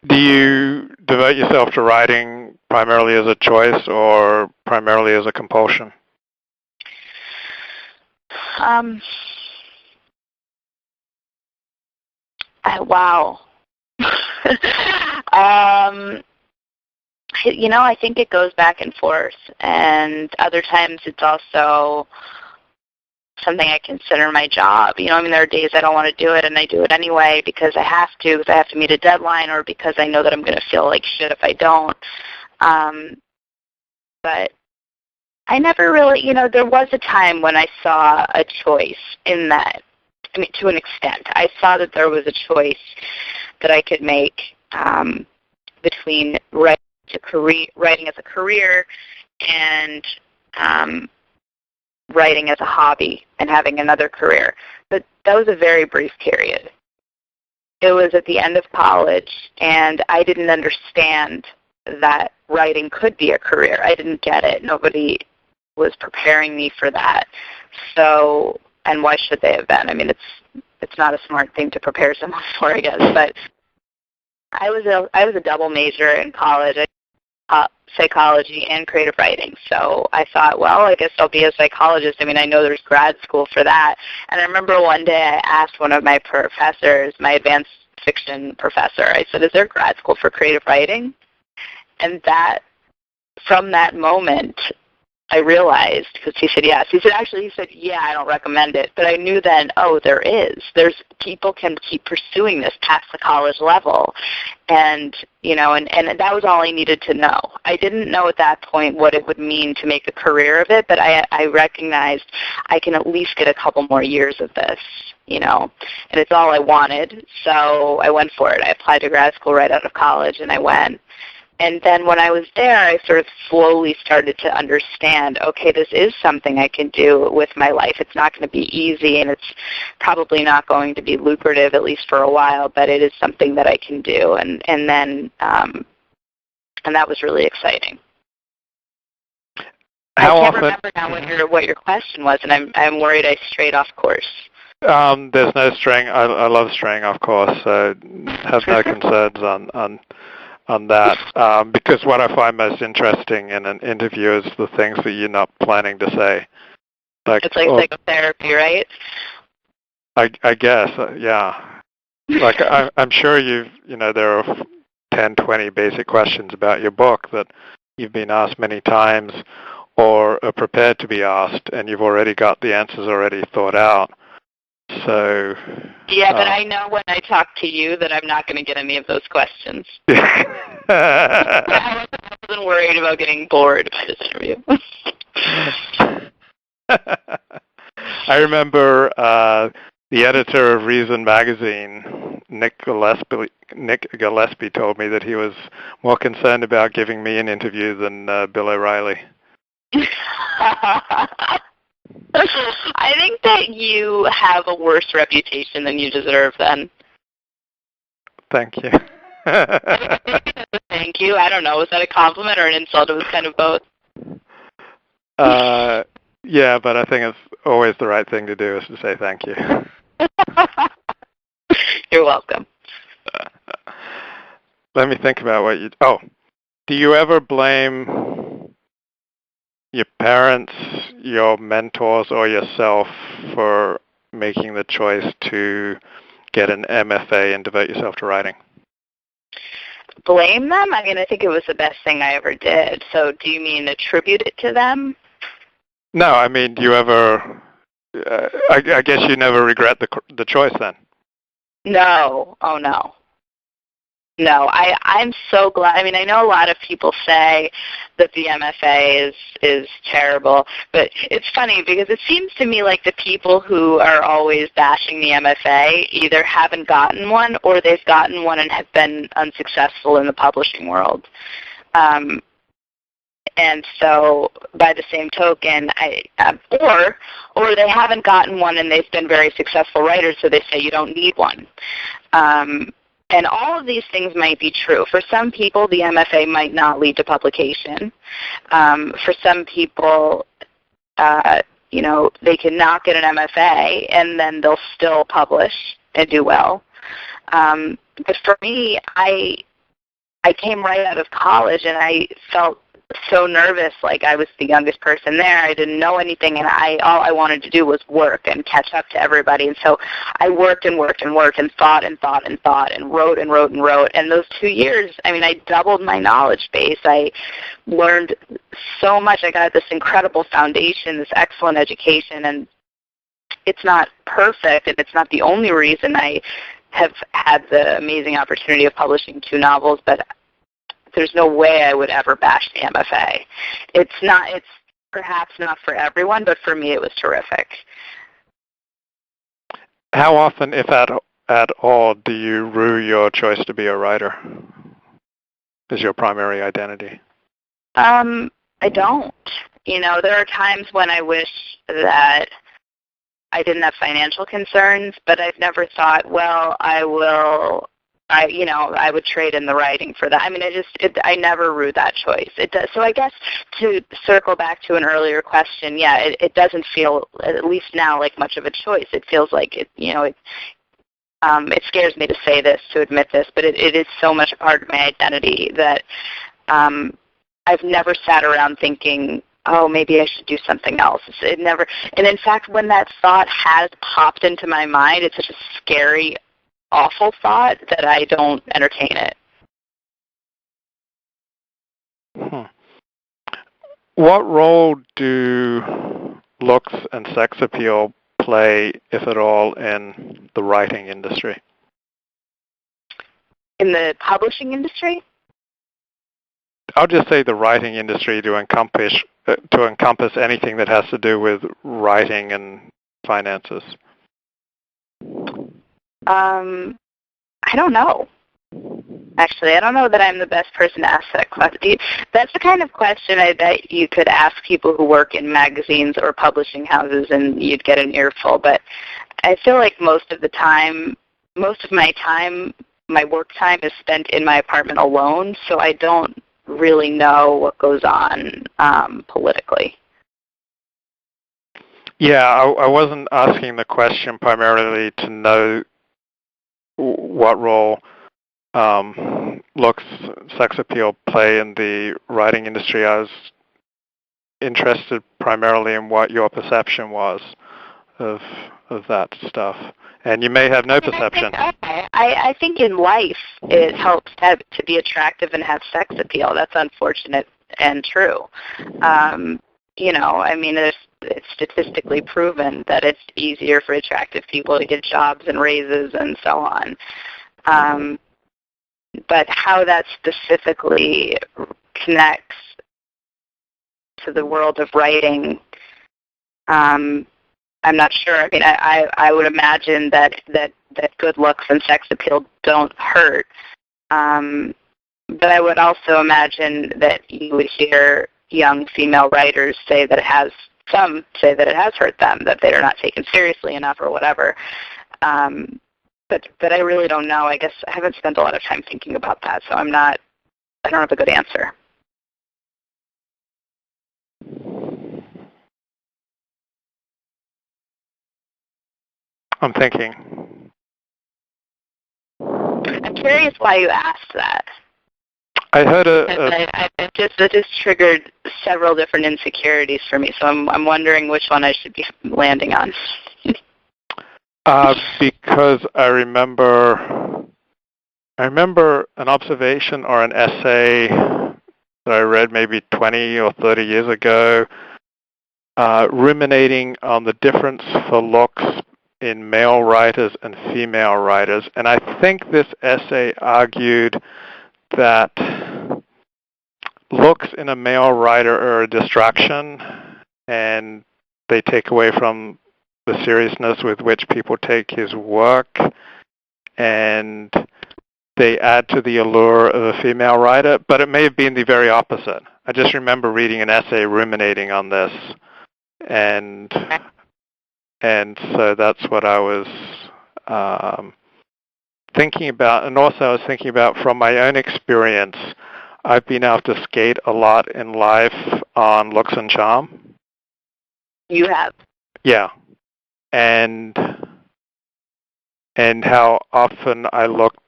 Do you devote yourself to writing primarily as a choice or primarily as a compulsion? Wow. I think it goes back and forth, and other times it's also something I consider my job. There are days I don't want to do it, and I do it anyway because I have to meet a deadline, or because I know that I'm going to feel like shit if I don't. But I never really, there was a time when I saw a choice in that. To an extent. I saw that there was a choice that I could make between writing as a career and writing as a hobby and having another career. But that was a very brief period. It was at the end of college, and I didn't understand that writing could be a career. I didn't get it. Nobody was preparing me for that. So, and why should they have been? It's not a smart thing to prepare someone for, I guess. But I was a double major in college. I taught psychology and creative writing. So I thought, well, I guess I'll be a psychologist. I know there's grad school for that. And I remember one day I asked one of my professors, my advanced fiction professor, I said, is there grad school for creative writing? And from that moment, I realized, because he said yes. He said, yeah, I don't recommend it. But I knew then, there is. People can keep pursuing this past the college level. And, and that was all I needed to know. I didn't know at that point what it would mean to make a career of it, but I recognized I can at least get a couple more years of this, and it's all I wanted. So I went for it. I applied to grad school right out of college, and I went. And then when I was there, I sort of slowly started to understand, okay, this is something I can do with my life. It's not going to be easy, and it's probably not going to be lucrative, at least for a while, but it is something that I can do. And that was really exciting. How I can't often, remember now what your question was, and I'm worried I strayed off course. There's no straying. I love straying off course, so have no concerns on that, because what I find most interesting in an interview is the things that you're not planning to say. It's like psychotherapy, right? I guess, yeah. Like I'm sure there are 10, 20 basic questions about your book that you've been asked many times or are prepared to be asked, and you've already got the answers already thought out. So yeah, but I know when I talk to you that I'm not going to get any of those questions. I wasn't worried about getting bored by this interview. I remember the editor of Reason magazine, Nick Gillespie, told me that he was more concerned about giving me an interview than Bill O'Reilly. I think that you have a worse reputation than you deserve, then. Thank you. Thank you. I don't know. Was that a compliment or an insult? It was kind of both. Yeah, but I think it's always the right thing to do is to say thank you. You're welcome. Let me think about what you... Oh, do you ever blame your parents, your mentors, or yourself for making the choice to get an MFA and devote yourself to writing? Blame them? I think it was the best thing I ever did. So do you mean attribute it to them? No, do you ever... I guess you never regret the choice then? No. Oh, no. No, I'm so glad. I know a lot of people say that the MFA is terrible, but it's funny because it seems to me like the people who are always bashing the MFA either haven't gotten one or they've gotten one and have been unsuccessful in the publishing world. And so, by the same token, or they haven't gotten one and they've been very successful writers, so they say you don't need one. And all of these things might be true. For some people, the MFA might not lead to publication. For some people, they can not get an MFA and then they'll still publish and do well. But for me, I I came right out of college, and I felt so nervous, like I was the youngest person there. I didn't know anything, and all I wanted to do was work and catch up to everybody. And so I worked and worked and worked and thought and thought and thought and wrote and wrote and wrote. And those 2 years, I mean, I doubled my knowledge base. I learned so much. I got this incredible foundation, this excellent education, and it's not perfect, and it's not the only reason I have had the amazing opportunity of publishing 2 novels, but there's no way I would ever bash the MFA. It's perhaps not for everyone, but for me it was terrific. How often, if at all, do you rue your choice to be a writer as your primary identity? I don't. There are times when I wish that I didn't have financial concerns, but I've never thought, well, I would trade in the writing for that. I mean, I never rue that choice. It does. So I guess to circle back to an earlier question, yeah, it doesn't feel, at least now, like much of a choice. It feels like it scares me to say this, to admit this, but it is so much a part of my identity that I've never sat around thinking, oh, maybe I should do something else. It never. And in fact, when that thought has popped into my mind, it's such a scary, awful thought that I don't entertain it. What role do looks and sex appeal play, if at all, in the writing industry? In the publishing industry? I'll just say the writing industry to encompass anything that has to do with writing and finances. I don't know. Actually, I don't know that I'm the best person to ask that question. That's the kind of question I bet you could ask people who work in magazines or publishing houses, and you'd get an earful. But I feel like most of my work time is spent in my apartment alone, so I don't really know what goes on politically. Yeah, I wasn't asking the question primarily to know what role looks, sex appeal play in the writing industry. I was interested primarily in what your perception was of that stuff. And you may have no perception. I think in life it helps to be attractive and have sex appeal. That's unfortunate and true. I mean, it's statistically proven that it's easier for attractive people to get jobs and raises and so on. But how that specifically connects to the world of writing, I'm not sure. I mean, I would imagine that good looks and sex appeal don't hurt. But I would also imagine that you would hear young female writers say that some say that it has hurt them, that they're not taken seriously enough or whatever. But I really don't know. I guess I haven't spent a lot of time thinking about that, so I don't have a good answer. I'm thinking. I'm curious why you asked that. I heard that just triggered several different insecurities for me, so I'm wondering which one I should be landing on. Because I remember an observation or an essay that I read maybe 20 or 30 years ago, ruminating on the difference for looks in male writers and female writers. And I think this essay argued that looks in a male writer are a distraction, and they take away from the seriousness with which people take his work, and they add to the allure of a female writer. But it may have been the very opposite. I just remember reading an essay ruminating on this, and so that's what I was thinking about. And also I was thinking about from my own experience, I've been able to skate a lot in life on looks and charm. You have? Yeah. And how often I looked